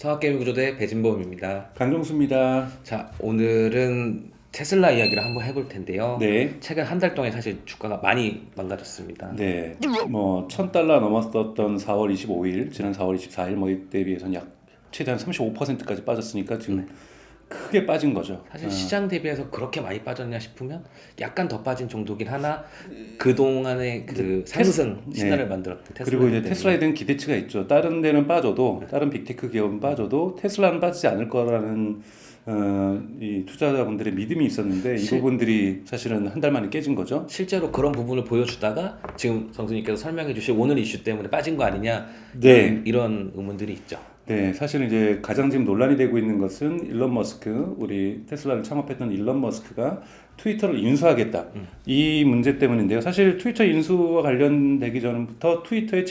서학개미 구조대 배진범입니다. 강정수입니다. 자, 오늘은 테슬라 이야기를 한번 해볼 텐데요. 네. 최근 한 달 동안 사실 주가가 많이 망가졌습니다. 네. 뭐 $1,000 넘었었던 4월 25일, 지난 4월 24일 뭐 이때 비해서는 약 최대한 35%까지 빠졌으니까 지금 크게 빠진 거죠. 사실 시장 대비해서 그렇게 많이 빠졌냐 싶으면 약간 더 빠진 정도긴 하나 그동안의 그 상승 신화를 만들었던 테슬라. 그리고 이제 테슬라에 대한 기대치가 있죠. 다른 데는 빠져도, 다른 빅테크 기업은 빠져도 테슬라는 빠지지 않을 거라는 이 투자자분들의 믿음이 있었는데 이 부분들이 사실은 한 달 만에 깨진 거죠. 실제로 그런 부분을 보여주다가 지금 정수님께서 설명해 주신 오늘 이슈 때문에 빠진 거 아니냐, 네. 이런 의문들이 있죠. 네, 사실 이제 가장 지금 논란이 되고 있는 것은 일론 머스크, 우리 테슬라를 창업했던 일론 머스크가 트위터를 인수하겠다. 이 문제 때문인데요. 사실 트위터 인수와 관련되기 전부터 트위터의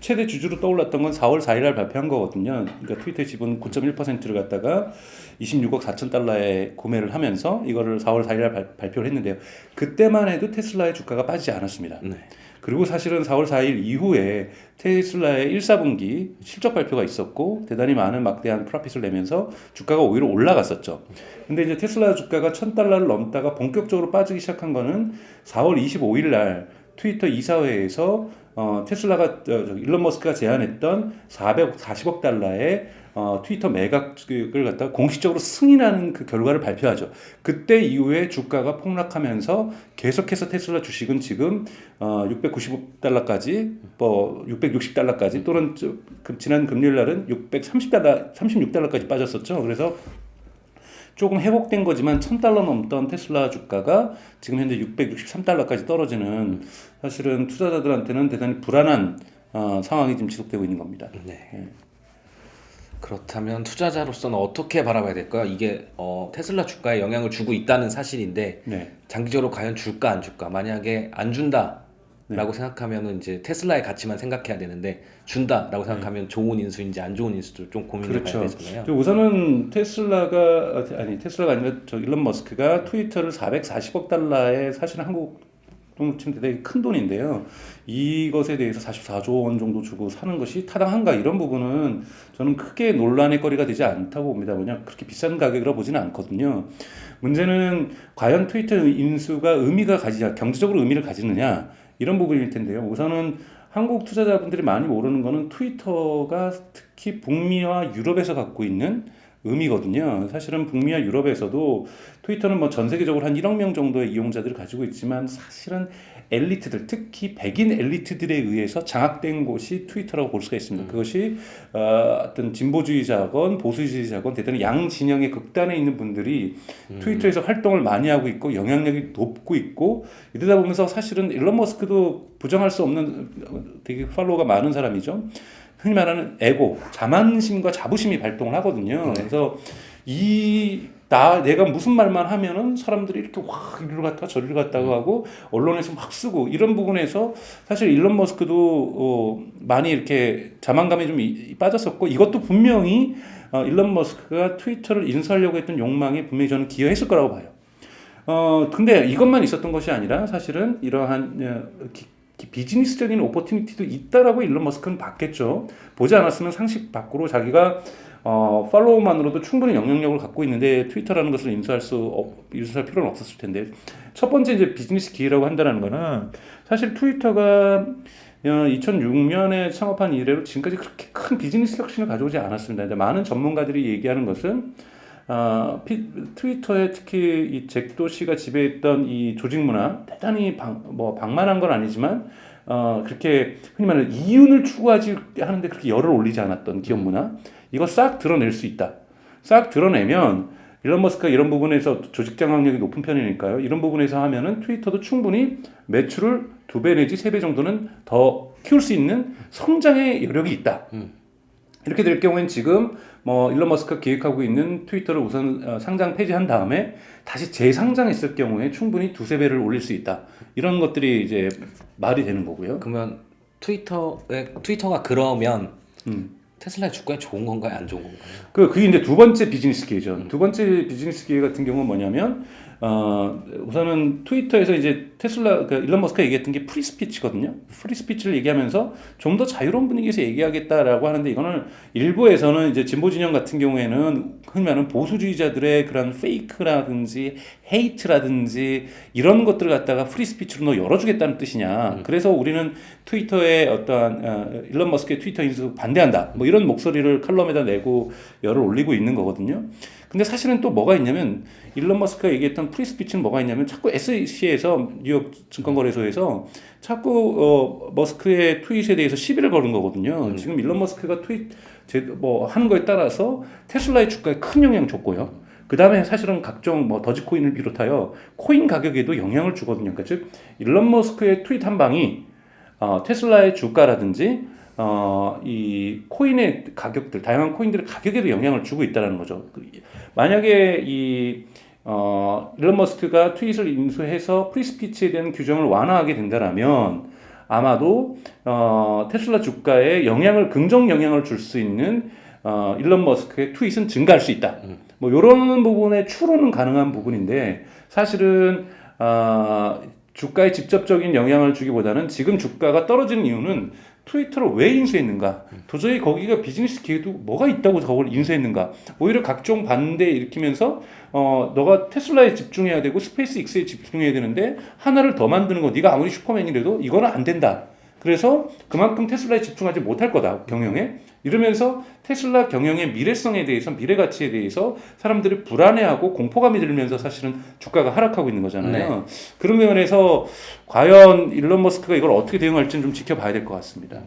최대 주주로 떠올랐던 건 4월 4일 날 발표한 거거든요. 그러니까 트위터의 지분 9.1%를 갖다가 26억 4천 달러에 구매를 하면서 이거를 4월 4일 날 발표를 했는데요. 그때만 해도 테슬라의 주가가 빠지지 않았습니다. 네. 그리고 사실은 4월 4일 이후에 테슬라의 1, 4분기 실적 발표가 있었고 대단히 많은 막대한 프로핏을 내면서 주가가 오히려 올라갔었죠. 근데 이제 테슬라 주가가 $1,000를 넘다가 본격적으로 빠지기 시작한 거는 4월 25일 날 트위터 이사회에서 테슬라가 일론 머스크가 제안했던 440억 달러의 트위터 매각을 갖다가 공식적으로 승인하는 그 결과를 발표하죠. 그때 이후에 주가가 폭락하면서 계속해서 테슬라 주식은 지금 690달러까지, 뭐 660달러까지 또는 지난 금요일 날은 36달러까지 빠졌었죠. 그래서 조금 회복된 거지만 $1,000 넘던 테슬라 주가가 지금 현재 663달러까지 떨어지는 사실은 투자자들한테는 대단히 불안한 상황이 지금 지속되고 있는 겁니다. 네. 그렇다면 투자자로서는 어떻게 바라봐야 될까요? 이게 테슬라 주가에 영향을 주고 있다는 사실인데 네. 장기적으로 과연 줄까 안 줄까? 만약에 안 준다라고 생각하면은 이제 테슬라의 가치만 생각해야 되는데 준다라고 생각하면 좋은 인수인지 안 좋은 인수도 좀 고민해 봐야 되잖아요. 우선은 테슬라가 아니라 일론 머스크가 트위터를 440억 달러에 사실은 한국 돈 치면 되게 큰 돈인데요. 이것에 대해서 44조 원 정도 주고 사는 것이 타당한가 이런 부분은 저는 크게 논란의 거리가 되지 않다고 봅니다. 그냥 그렇게 비싼 가격이라 보지는 않거든요. 문제는 과연 트위터 인수가 경제적으로 의미를 가지느냐 이런 부분일 텐데요. 우선은 한국 투자자분들이 많이 모르는 거는 트위터가 특히 북미와 유럽에서 갖고 있는 의미거든요. 사실은 북미와 유럽에서도 트위터는 뭐 전 세계적으로 한 1억 명 정도의 이용자들을 가지고 있지만 사실은 엘리트들, 특히 백인 엘리트들에 의해서 장악된 곳이 트위터라고 볼 수가 있습니다. 그것이 어떤 진보주의자건 보수주의자건 대단히 양 진영의 극단에 있는 분들이 트위터에서 활동을 많이 하고 있고 영향력이 높고 있고 이러다 보면서 사실은 일론 머스크도 부정할 수 없는 되게 팔로워가 많은 사람이죠. 흔히 말하는 에고, 자만심과 자부심이 발동을 하거든요. 그래서 내가 무슨 말만 하면은 사람들이 이렇게 이리로 갔다가 저리로 갔다가 하고 언론에서 막 쓰고 이런 부분에서 사실 일론 머스크도 많이 이렇게 자만감에 좀 빠졌었고 이것도 분명히 일론 머스크가 트위터를 인수하려고 했던 욕망에 분명히 저는 기여했을 거라고 봐요. 근데 이것만 있었던 것이 아니라 사실은 이러한 비즈니스적인 오퍼튜니티도 있다라고 일론 머스크는 봤겠죠. 보지 않았으면 상식 밖으로 자기가 팔로워만으로도 충분히 영향력을 갖고 있는데 트위터라는 것을 인수할 필요는 없었을 텐데 첫 번째 이제 비즈니스 기회라고 한다는 거는 사실 트위터가 2006년에 창업한 이래로 지금까지 그렇게 큰 비즈니스 혁신을 가져오지 않았습니다. 근데 많은 전문가들이 얘기하는 것은 트위터에 특히 이 잭 도시가 지배했던 이 조직 문화 대단히 방만한 건 아니지만 그렇게 흔히 말하는 이윤을 추구하지 하는데 그렇게 열을 올리지 않았던 기업 문화 이거 싹 드러낼 수 있다. 싹 드러내면 일론 머스크가 이런 부분에서 조직 장악력이 높은 편이니까요. 이런 부분에서 하면은 트위터도 충분히 매출을 2배 내지 3배 정도는 더 키울 수 있는 성장의 여력이 있다. 이렇게 될 경우엔 지금 일론 머스크가 기획하고 있는 트위터를 우선 상장 폐지한 다음에 다시 재상장했을 경우에 충분히 2~3배를 올릴 수 있다. 이런 것들이 이제 말이 되는 거고요. 그러면 트위터가 그러면 테슬라의 주가에 좋은 건가요, 안 좋은 건가요? 그게 이제 두 번째 비즈니스 기회죠. 두 번째 비즈니스 기회 같은 경우는 뭐냐면 우선은 트위터에서 이제 테슬라 그 일론 머스크가 얘기했던 게 프리스피치거든요. 프리스피치를 얘기하면서 좀 더 자유로운 분위기에서 얘기하겠다라고 하는데 이거는 일부에서는 이제 진보 진영 같은 경우에는 흔히 말하는 보수주의자들의 그런 페이크라든지 헤이트라든지 이런 것들을 갖다가 프리스피치로 너 열어주겠다는 뜻이냐. 그래서 우리는 트위터의 어떠한 일론 머스크의 트위터 인수 반대한다. 뭐 이런 목소리를 칼럼에다 내고 열을 올리고 있는 거거든요. 근데 사실은 또 뭐가 있냐면 일론 머스크가 얘기했던 프리스피치는 뭐가 있냐면 자꾸 SEC에서 뉴욕 증권거래소에서 자꾸 머스크의 트윗에 대해서 시비를 거는 거거든요. 지금 일론 머스크가 뭐 하는 거에 따라서 테슬라의 주가에 큰 영향 줬고요. 그 다음에 사실은 각종 뭐 더지코인을 비롯하여 코인 가격에도 영향을 주거든요. 그러니까 즉 일론 머스크의 트윗 한 방이 테슬라의 주가라든지 이 코인의 가격들, 다양한 코인들의 가격에도 영향을 주고 있다는 거죠. 만약에 일론 머스크가 트윗을 인수해서 프리스피치에 대한 규정을 완화하게 된다라면 아마도 테슬라 주가에 긍정 영향을 줄 수 있는 일론 머스크의 트윗은 증가할 수 있다. 뭐 이런 부분의 추론은 가능한 부분인데 사실은 주가에 직접적인 영향을 주기보다는 지금 주가가 떨어지는 이유는 트위터를 왜 인수했는가? 도저히 거기가 비즈니스 기회도 뭐가 있다고 저걸 인수했는가? 오히려 각종 반대 일으키면서 너가 테슬라에 집중해야 되고 스페이스 X에 집중해야 되는데 하나를 더 만드는 거 네가 아무리 슈퍼맨이라도 이거는 안 된다. 그래서 그만큼 테슬라에 집중하지 못할 거다 경영에. 이러면서 테슬라 경영의 미래성에 대해서 미래 가치에 대해서 사람들이 불안해하고 공포감이 들면서 사실은 주가가 하락하고 있는 거잖아요. 네. 그런 면에서 과연 일론 머스크가 이걸 어떻게 대응할지는 좀 지켜봐야 될 것 같습니다.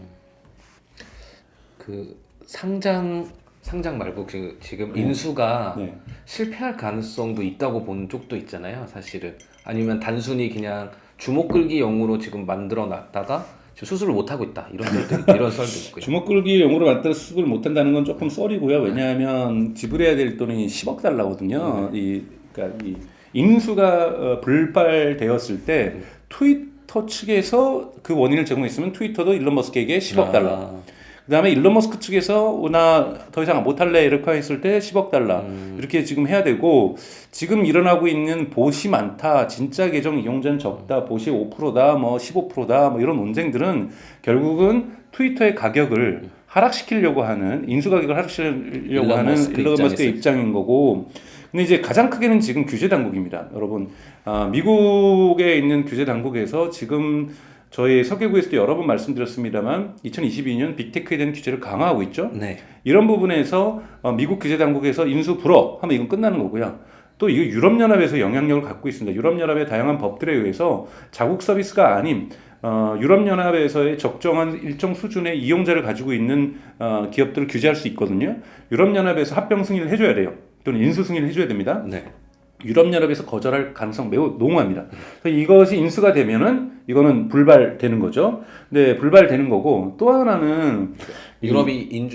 그 상장 말고 지금 인수가 네. 실패할 가능성도 있다고 보는 쪽도 있잖아요, 사실은. 아니면 단순히 그냥 주목 끌기 용으로 지금 만들어 놨다가 수술을 못 하고 있다 이런 썰도 있고요. 주먹 끌기 용으로 만들어 수술을 못 한다는 건 조금 썰이고요. 왜냐하면 지불해야 될 돈이 10억 달러거든요. 그러니까 이 인수가 불발되었을 때 트위터 측에서 그 원인을 제공했으면 트위터도 일론 머스크에게 10억 달러. 그 다음에 일론 머스크 측에서 나 더 이상 못할래 이렇게 했을 때 10억 달러 이렇게 지금 해야 되고 지금 일어나고 있는 봇이 많다 진짜 계정 이용자는 적다 봇이 5%다 뭐 15%다 뭐 이런 논쟁들은 결국은 트위터의 가격을 하락시키려고 하는 인수 가격을 하락시키려고 하는 일론 머스크의 입장인 거고 근데 이제 가장 크게는 지금 규제 당국입니다. 여러분 미국에 있는 규제 당국에서 지금 저희 설계구에서도 여러 번 말씀드렸습니다만 2022년 빅테크에 대한 규제를 강화하고 있죠. 네. 이런 부분에서 미국 규제 당국에서 인수 불허 하면 이건 끝나는 거고요. 또 이거 유럽연합에서 영향력을 갖고 있습니다. 유럽연합의 다양한 법들에 의해서 자국 서비스가 아닌 유럽연합에서의 적정한 일정 수준의 이용자를 가지고 있는 기업들을 규제할 수 있거든요. 유럽연합에서 합병 승인을 해줘야 돼요. 또는 인수 승인을 해줘야 됩니다. 네. 유럽연합에서 거절할 가능성 매우 농후합니다. 그래서 이것이 인수가 되면은 이거는 불발되는 거죠. 네, 불발되는 거고 또 하나는 유럽이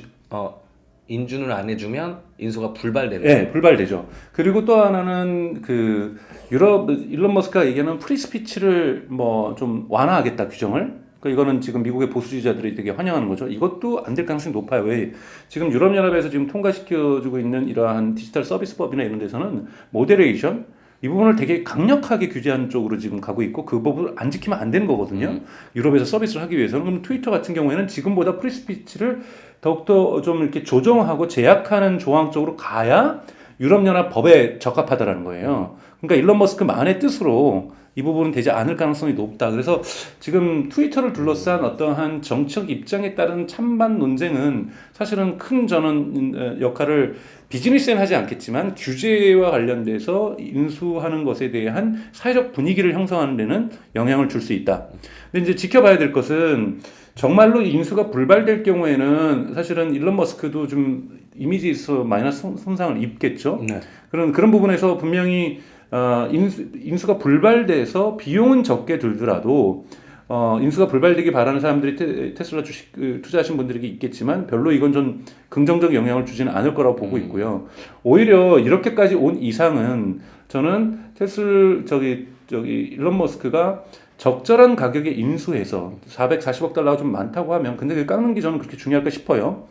인준을 안 해주면 인수가 불발되는. 네, 불발되죠. 그리고 또 하나는 그 일론 머스크가 얘기하는 프리스피치를 뭐 좀 완화하겠다 규정을. 그러니까 이거는 지금 미국의 보수주의자들이 되게 환영하는 거죠. 이것도 안 될 가능성이 높아요. 왜? 지금 유럽연합에서 지금 통과시켜주고 있는 이러한 디지털 서비스법이나 이런 데서는 모데레이션 이 부분을 되게 강력하게 규제하는 쪽으로 지금 가고 있고 그 법을 안 지키면 안 되는 거거든요. 유럽에서 서비스를 하기 위해서는. 그럼 트위터 같은 경우에는 지금보다 프리스피치를 더욱더 좀 이렇게 조정하고 제약하는 조항 쪽으로 가야 유럽연합 법에 적합하다라는 거예요. 그러니까 일론 머스크만의 뜻으로 이 부분은 되지 않을 가능성이 높다. 그래서 지금 트위터를 둘러싼 어떠한 정책 입장에 따른 찬반 논쟁은 사실은 큰 저는 역할을 비즈니스에는 하지 않겠지만 규제와 관련돼서 인수하는 것에 대한 사회적 분위기를 형성하는 데는 영향을 줄 수 있다. 근데 이제 지켜봐야 될 것은 정말로 인수가 불발될 경우에는 사실은 일론 머스크도 좀 이미지에서 마이너스 손상을 입겠죠. 네. 그런 부분에서 분명히 인수가 불발돼서 비용은 적게 들더라도 인수가 불발되기 바라는 사람들이 테슬라 주식 투자하신 분들에게 있겠지만 별로 이건 좀 긍정적 영향을 주지는 않을 거라고 보고 있고요. 오히려 이렇게까지 온 이상은 저는 일론 머스크가 적절한 가격에 인수해서 440억 달러가 좀 많다고 하면 근데 그 깎는 게 저는 그렇게 중요할까 싶어요.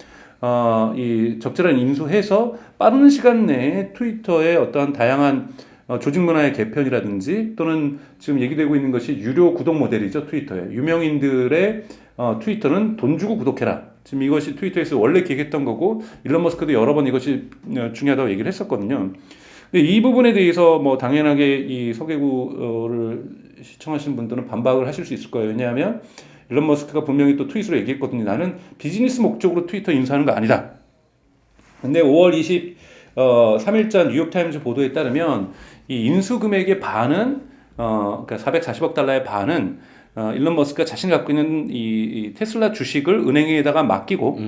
이 적절한 인수해서 빠른 시간 내에 트위터의 어떠한 다양한 조직 문화의 개편이라든지 또는 지금 얘기되고 있는 것이 유료 구독 모델이죠. 트위터에. 유명인들의 트위터는 돈 주고 구독해라. 지금 이것이 트위터에서 원래 기획했던 거고 일론 머스크도 여러 번 이것이 중요하다고 얘기를 했었거든요. 근데 이 부분에 대해서 뭐 당연하게 이 서개구를 시청하시는 분들은 반박을 하실 수 있을 거예요. 왜냐하면 일론 머스크가 분명히 또 트윗으로 얘기했거든요. 나는 비즈니스 목적으로 트위터 인수하는 거 아니다. 근데 5월 23일자 뉴욕타임즈 보도에 따르면 이 인수 금액의 반은 그러니까 440억 달러의 반은 일론 머스크가 자신이 갖고 있는 이 테슬라 주식을 은행에다가 맡기고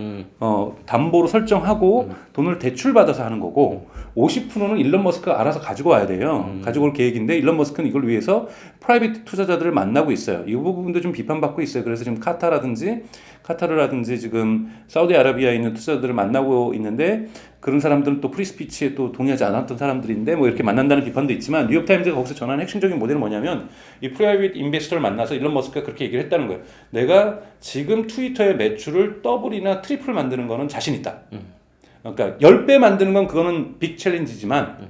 담보로 설정하고 돈을 대출받아서 하는 거고 50%는 일론 머스크가 알아서 가지고 와야 돼요. 가지고 올 계획인데 일론 머스크는 이걸 위해서 프라이빗 투자자들을 만나고 있어요. 이 부분도 좀 비판받고 있어요. 그래서 지금 카타르라든지 지금 사우디아라비아에 있는 투자자들을 만나고 있는데 그런 사람들은 또 프리스피치에 또 동의하지 않았던 사람들인데 뭐 이렇게 만난다는 비판도 있지만 뉴욕타임즈가 거기서 전하는 핵심적인 모델은 뭐냐면 이 프라이빗 인베스터를 만나서 일론 머스크가 그렇게 얘기를 했다는 거예요. 내가 지금 트위터의 매출을 더블이나 트리플 만드는 거는 자신 있다. 그러니까 10배 만드는 건 그거는 빅 챌린지지만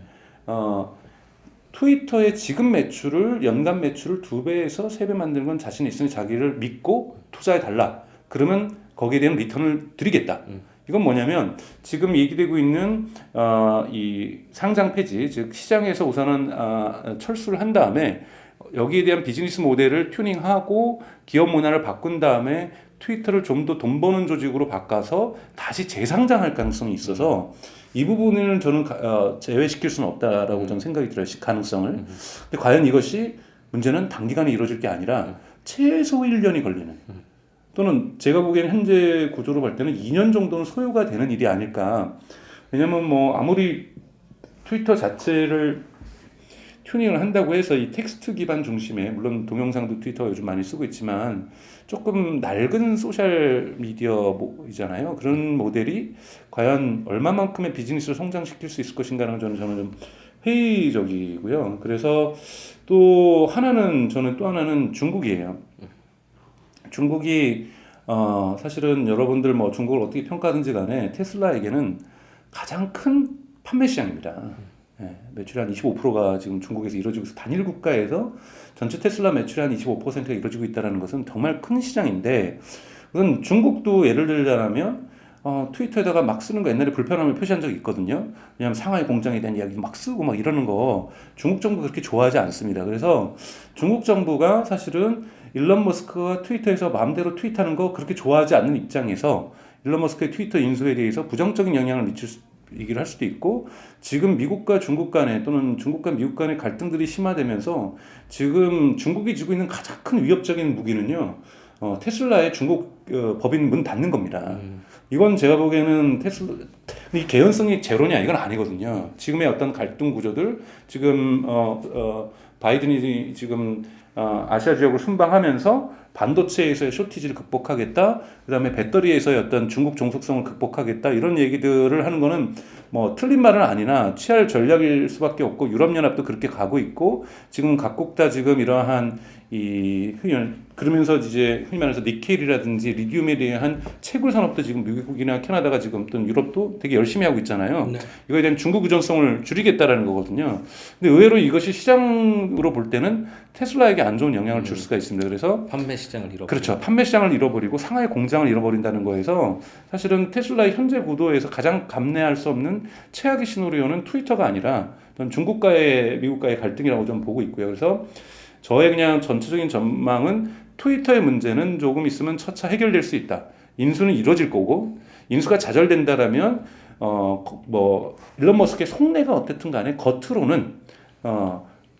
트위터의 지금 매출을 연간 매출을 2배에서 3배 만드는 건 자신 있으니 자기를 믿고 투자해 달라. 그러면 거기에 대한 리턴을 드리겠다. 이건 뭐냐면 지금 얘기되고 있는 이 상장 폐지, 즉 시장에서 우선은 철수를 한 다음에 여기에 대한 비즈니스 모델을 튜닝하고 기업 문화를 바꾼 다음에 트위터를 좀 더 돈 버는 조직으로 바꿔서 다시 재상장할 가능성이 있어서 이 부분을 저는 제외시킬 수는 없다라고 저는 생각이 들어요. 가능성을. 근데 과연 이것이 문제는 단기간에 이루어질 게 아니라 최소 1년이 걸리는 또는 제가 보기에는 현재 구조로 볼 때는 2년 정도는 소요가 되는 일이 아닐까. 왜냐면 뭐 아무리 트위터 자체를 튜닝을 한다고 해서 이 텍스트 기반 중심의 물론 동영상도 트위터가 요즘 많이 쓰고 있지만 조금 낡은 소셜 미디어이잖아요. 그런 모델이 과연 얼마만큼의 비즈니스를 성장시킬 수 있을 것인가는 저는 좀 회의적이고요. 그래서 또 하나는 중국이에요. 중국이 사실은 여러분들 뭐 중국을 어떻게 평가하든지 간에 테슬라에게는 가장 큰 판매 시장입니다. 네, 매출이 한 25%가 지금 중국에서 이루어지고 있어. 단일 국가에서 전체 테슬라 매출이 한 25%가 이루어지고 있다는 것은 정말 큰 시장인데 그건 중국도 예를 들자면 트위터에다가 막 쓰는 거 옛날에 불편함을 표시한 적이 있거든요. 왜냐하면 상하이 공장에 대한 이야기 막 쓰고 막 이러는 거 중국 정부 그렇게 좋아하지 않습니다. 그래서 중국 정부가 사실은 일론 머스크가 트위터에서 마음대로 트윗하는 거 그렇게 좋아하지 않는 입장에서 일론 머스크의 트위터 인수에 대해서 부정적인 영향을 얘기를 할 수도 있고 지금 미국과 중국 간에 또는 중국과 미국 간의 갈등들이 심화되면서 지금 중국이 쥐고 있는 가장 큰 위협적인 무기는요 테슬라의 중국 법인 문 닫는 겁니다. 이건 제가 보기에는 이 개연성이 제로냐 이건 아니거든요. 지금의 어떤 갈등 구조들 지금 바이든이 지금 아시아 지역을 순방하면서 반도체에서의 쇼티지를 극복하겠다. 그다음에 배터리에서의 어떤 중국 종속성을 극복하겠다. 이런 얘기들을 하는 거는 뭐 틀린 말은 아니나 취할 전략일 수밖에 없고 유럽연합도 그렇게 가고 있고 지금 각국 다 지금 이러한 그러면서 이제 흔히 말해서 니켈이라든지 리튬에 대한 채굴 산업도 지금 미국이나 캐나다가 지금 또는 유럽도 되게 열심히 하고 있잖아요. 네. 이거에 대한 중국 의존성을 줄이겠다라는 거거든요. 근데 의외로 이것이 시장으로 볼 때는 테슬라에게 안 좋은 영향을 줄 수가 있습니다. 그래서 판매 시장을 잃어버리고 그렇죠. 판매 시장을 잃어버리고 상하이 공장을 잃어버린다는 거에서 사실은 테슬라의 현재 구도에서 가장 감내할 수 없는 최악의 시나리오는 트위터가 아니라 중국과의 미국과의 갈등이라고 좀 보고 있고요. 그래서 저의 그냥 전체적인 전망은 트위터의 문제는 조금 있으면 차차 해결될 수 있다. 인수는 이루어질 거고 인수가 좌절된다라면 뭐 일론 머스크의 속내가 어쨌든 간에 겉으로는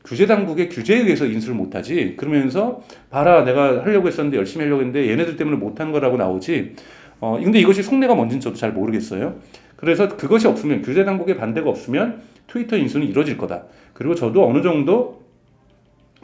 규제 당국의 규제에 의해서 인수를 못하지. 그러면서 봐라 내가 하려고 했었는데 열심히 하려고 했는데 얘네들 때문에 못하는 거라고 나오지. 근데 이것이 속내가 뭔지는 저도 잘 모르겠어요. 그래서 그것이 없으면 규제 당국의 반대가 없으면 트위터 인수는 이루어질 거다. 그리고 저도 어느 정도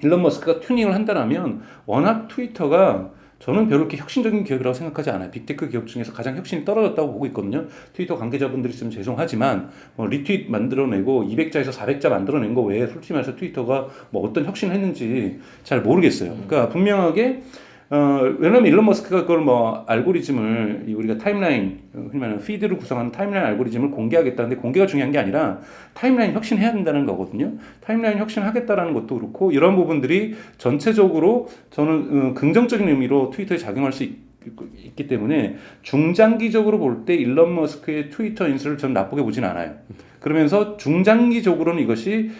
일론 머스크가 튜닝을 한다면 워낙 트위터가 저는 별로 그렇게 혁신적인 기업이라고 생각하지 않아요. 빅테크 기업 중에서 가장 혁신이 떨어졌다고 보고 있거든요. 트위터 관계자분들이 있으면 죄송하지만 리트윗 만들어내고 200자에서 400자 만들어낸 거 외에 솔직히 말해서 트위터가 뭐 어떤 혁신을 했는지 잘 모르겠어요. 그러니까 분명하게 왜냐면 일론 머스크가 그걸 뭐 알고리즘을 우리가 타임라인, 흔히 말하는 피드를 구성하는 타임라인 알고리즘을 공개하겠다는데 공개가 중요한 게 아니라 타임라인 혁신해야 된다는 거거든요. 타임라인 혁신하겠다라는 것도 그렇고 이런 부분들이 전체적으로 저는 긍정적인 의미로 트위터에 작용할 수 있기 때문에 중장기적으로 볼 때 일론 머스크의 트위터 인수를 저는 나쁘게 보진 않아요. 그러면서 중장기적으로는 이것이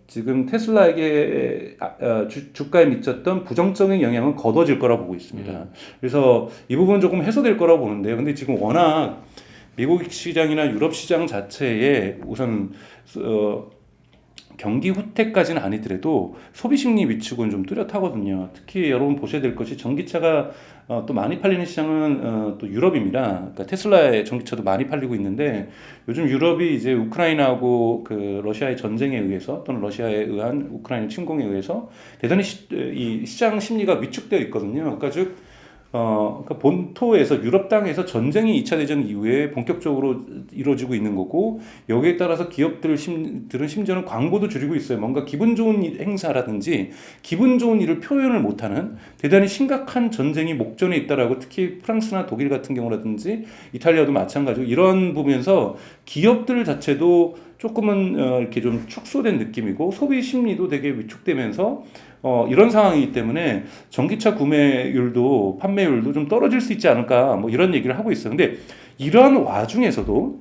지금 테슬라에게 주가에 미쳤던 부정적인 영향은 걷어질 거라고 보고 있습니다. 그래서 이 부분은 조금 해소될 거라고 보는데요. 근데 지금 워낙 미국 시장이나 유럽 시장 자체에 우선 경기 후퇴까지는 아니더라도 소비 심리 위축은 좀 뚜렷하거든요. 특히 여러분 보셔야 될 것이 전기차가 또 많이 팔리는 시장은 또 유럽입니다. 그러니까 테슬라의 전기차도 많이 팔리고 있는데 요즘 유럽이 이제 우크라이나하고 그 러시아의 전쟁에 의해서 또는 러시아에 의한 우크라이나 침공에 의해서 대단히 이 시장 심리가 위축되어 있거든요. 그러니까 즉 그러니까 본토에서 유럽 땅에서 전쟁이 2차 대전 이후에 본격적으로 이루어지고 있는 거고 여기에 따라서 기업들은 심지어는 광고도 줄이고 있어요. 뭔가 기분 좋은 행사라든지 기분 좋은 일을 표현을 못하는 대단히 심각한 전쟁이 목전에 있다라고 특히 프랑스나 독일 같은 경우라든지 이탈리아도 마찬가지고 이런 부분에서 기업들 자체도 조금은 이렇게 좀 축소된 느낌이고 소비 심리도 되게 위축되면서 이런 상황이기 때문에 전기차 구매율도 판매율도 좀 떨어질 수 있지 않을까 뭐 이런 얘기를 하고 있어요. 근데 이러한 와중에서도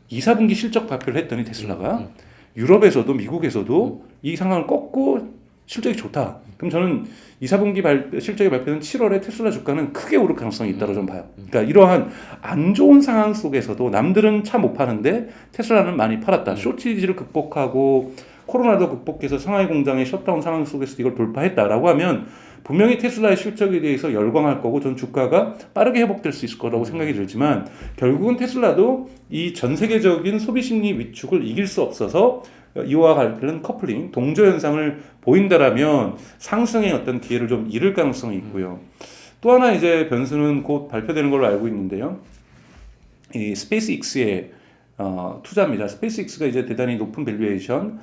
2, 4분기 실적 발표를 했더니 테슬라가 유럽에서도 미국에서도 이 상황을 꺾고 실적이 좋다. 그럼 저는 2, 4분기 실적이 발표된 7월에 테슬라 주가는 크게 오를 가능성이 있다고 좀 봐요. 그러니까 이러한 안 좋은 상황 속에서도 남들은 차 못 파는데 테슬라는 많이 팔았다. 쇼티지를 극복하고 코로나도 극복해서 상하이 공장의 셧다운 상황 속에서 이걸 돌파했다라고 하면 분명히 테슬라의 실적에 대해서 열광할 거고 전 주가가 빠르게 회복될 수 있을 거라고 생각이 들지만 결국은 테슬라도 이 전 세계적인 소비 심리 위축을 이길 수 없어서 이와 같은 커플링, 동조 현상을 보인다라면 상승의 어떤 기회를 좀 잃을 가능성이 있고요. 또 하나 이제 변수는 곧 발표되는 걸로 알고 있는데요. 이 스페이스X의 투자입니다. 스페이스X가 이제 대단히 높은 밸류에이션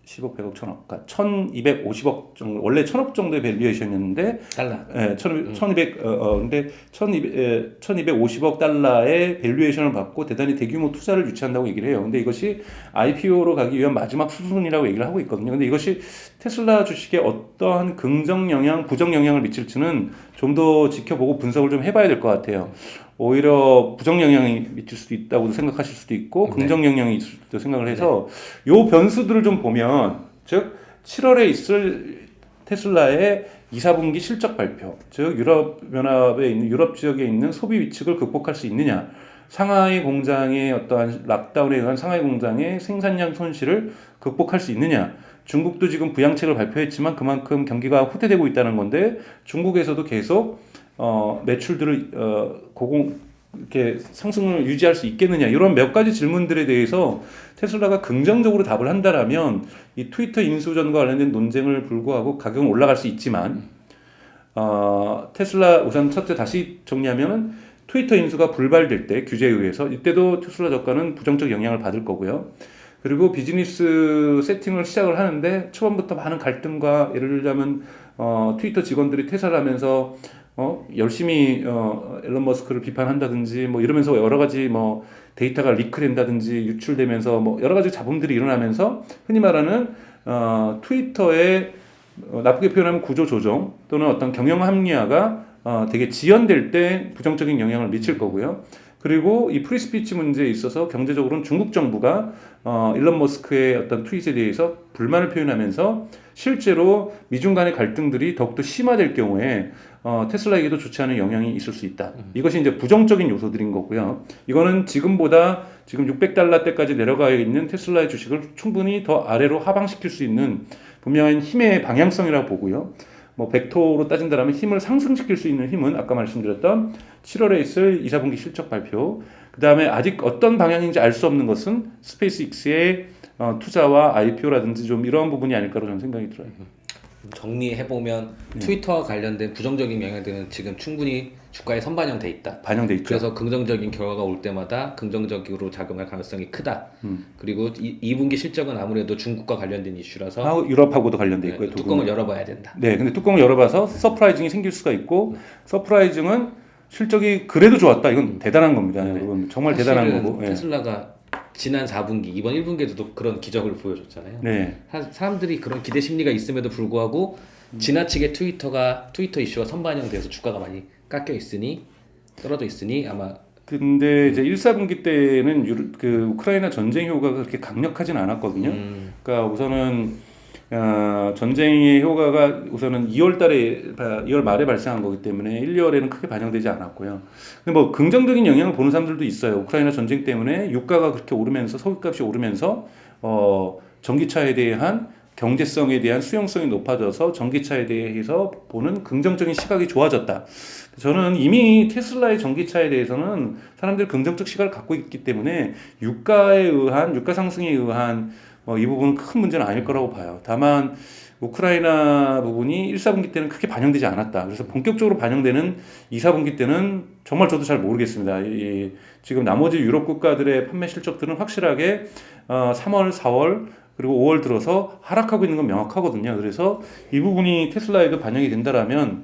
10억, 100억, 1000억, 그러니까 1250억 정도, 원래 1000억 정도의 밸류에이션이었는데 달러. 예, 1200, 근데 1250억 달러의 밸류에이션을 받고 대단히 대규모 투자를 유치한다고 얘기를 해요. 근데 이것이 IPO로 가기 위한 마지막 수순이라고 얘기를 하고 있거든요. 근데 이것이 테슬라 주식에 어떠한 긍정 영향, 부정 영향을 미칠지는 좀 더 지켜보고 분석을 좀 해봐야 될 것 같아요. 오히려 부정 영향이 미칠 수도 있다고 생각하실 수도 있고 긍정 영향이 있을 수도 생각을 해서 요 변수들을 좀 보면 즉 7월에 있을 테슬라의 2, 4분기 실적 발표 즉 유럽연합에 있는 유럽 지역에 있는 소비 위축을 극복할 수 있느냐 상하이 공장의 어떠한 락다운에 의한 상하이 공장의 생산량 손실을 극복할 수 있느냐 중국도 지금 부양책을 발표했지만 그만큼 경기가 후퇴되고 있다는 건데 중국에서도 계속 매출들을 이렇게 상승을 유지할 수 있겠느냐 이런 몇 가지 질문들에 대해서 테슬라가 긍정적으로 답을 한다라면 이 트위터 인수전과 관련된 논쟁을 불구하고 가격은 올라갈 수 있지만 테슬라 우선 첫째 다시 정리하면은 트위터 인수가 불발될 때 규제에 의해서 이때도 테슬라 주가는 부정적 영향을 받을 거고요. 그리고 비즈니스 세팅을 시작을 하는데 초반부터 많은 갈등과 예를 들자면 트위터 직원들이 퇴사를 하면서 열심히 일론 머스크를 비판한다든지 뭐 이러면서 여러 가지 뭐 데이터가 리크된다든지 유출되면서 뭐 여러 가지 잡음들이 일어나면서 흔히 말하는 트위터의 나쁘게 표현하면 구조 조정 또는 어떤 경영 합리화가 되게 지연될 때 부정적인 영향을 미칠 거고요. 그리고 이 프리스피치 문제에 있어서 경제적으로는 중국 정부가 일론 머스크의 어떤 트윗에 대해서 불만을 표현하면서 실제로 미중 간의 갈등들이 더욱더 심화될 경우에 테슬라에게도 좋지 않은 영향이 있을 수 있다. 이것이 이제 부정적인 요소들인 거고요. 이거는 지금보다 지금 600달러대까지 내려가 있는 테슬라의 주식을 충분히 더 아래로 하방시킬 수 있는 분명한 힘의 방향성이라고 보고요. 뭐 벡터로 따진다면 힘을 상승시킬 수 있는 힘은 아까 말씀드렸던 7월에 있을 2, 4분기 실적 발표 그 다음에 아직 어떤 방향인지 알 수 없는 것은 스페이스X의 투자와 IPO라든지 좀 이러한 부분이 아닐까로 저는 생각이 들어요. 정리해 보면 트위터와 관련된 부정적인 영향들은 지금 충분히 주가에 선반영돼 있다. 반영돼 있죠. 그래서 긍정적인 결과가 올 때마다 긍정적으로 작용할 가능성이 크다. 그리고 2분기 실적은 아무래도 중국과 관련된 이슈라서 하고 유럽하고도 관련돼 있고요. 뚜껑을 열어봐야 된다. 네, 근데 뚜껑을 열어봐서 서프라이징이 생길 수가 있고 서프라이징은 실적이 그래도 좋았다. 이건 대단한 겁니다, 여러분. 정말 대단한 사실은 거고. 예. 테슬라가 지난 4분기, 이번 1분기에도 그런 기적을 보여줬잖아요. 네. 사람들이 그런 기대 심리가 있음에도 불구하고 지나치게 트위터 이슈가 선반영돼서 주가가 많이 깎여 있으니 떨어져 있으니 아마 근데 이제 1, 4분기 때는 그 우크라이나 전쟁 효과가 그렇게 강력하진 않았거든요. 그러니까 우선은 전쟁의 효과가 우선은 2월 말에 발생한 거기 때문에 1, 2월에는 크게 반영되지 않았고요. 근데 뭐 긍정적인 영향을 보는 사람들도 있어요. 우크라이나 전쟁 때문에 유가가 그렇게 오르면서 석유값이 오르면서 전기차에 대한 경제성에 대한 수용성이 높아져서 전기차에 대해서 보는 긍정적인 시각이 좋아졌다. 저는 이미 테슬라의 전기차에 대해서는 사람들이 긍정적 시각을 갖고 있기 때문에 유가 상승에 의한 이 부분은 큰 문제는 아닐 거라고 봐요. 다만 우크라이나 부분이 1, 4분기 때는 크게 반영되지 않았다. 그래서 본격적으로 반영되는 2, 4분기 때는 정말 저도 잘 모르겠습니다. 지금 나머지 유럽 국가들의 판매 실적들은 확실하게 3월, 4월 그리고 5월 들어서 하락하고 있는 건 명확하거든요. 그래서 이 부분이 테슬라에도 반영이 된다라면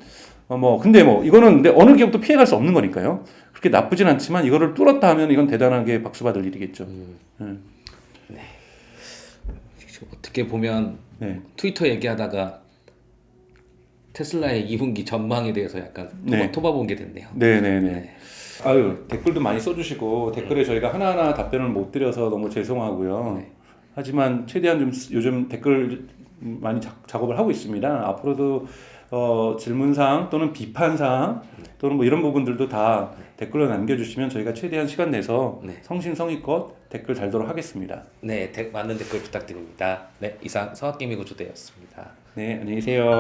근데 이거는 근데 어느 기업도 피해갈 수 없는 거니까요. 그렇게 나쁘진 않지만 이거를 뚫었다 하면 이건 대단하게 박수 받을 일이겠죠. 네. 어떻게 보면 네. 트위터 얘기하다가 테슬라의 2분기 전망에 대해서 약간 토마본 게 됐네요. 네네네. 아유, 댓글도 많이 써주시고 댓글에 저희가 하나하나 답변을 못 드려서 너무 죄송하고요. 네. 하지만 최대한 좀 요즘 댓글 많이 작업을 하고 있습니다. 앞으로도 질문사항 또는 비판사항 또는 이런 부분들도 다 댓글로 남겨주시면 저희가 최대한 시간 내서 성심성의껏 댓글 달도록 하겠습니다. 네, 많은 댓글 부탁드립니다. 네, 이상 서학개미 구조대였습니다. 네, 안녕히 계세요.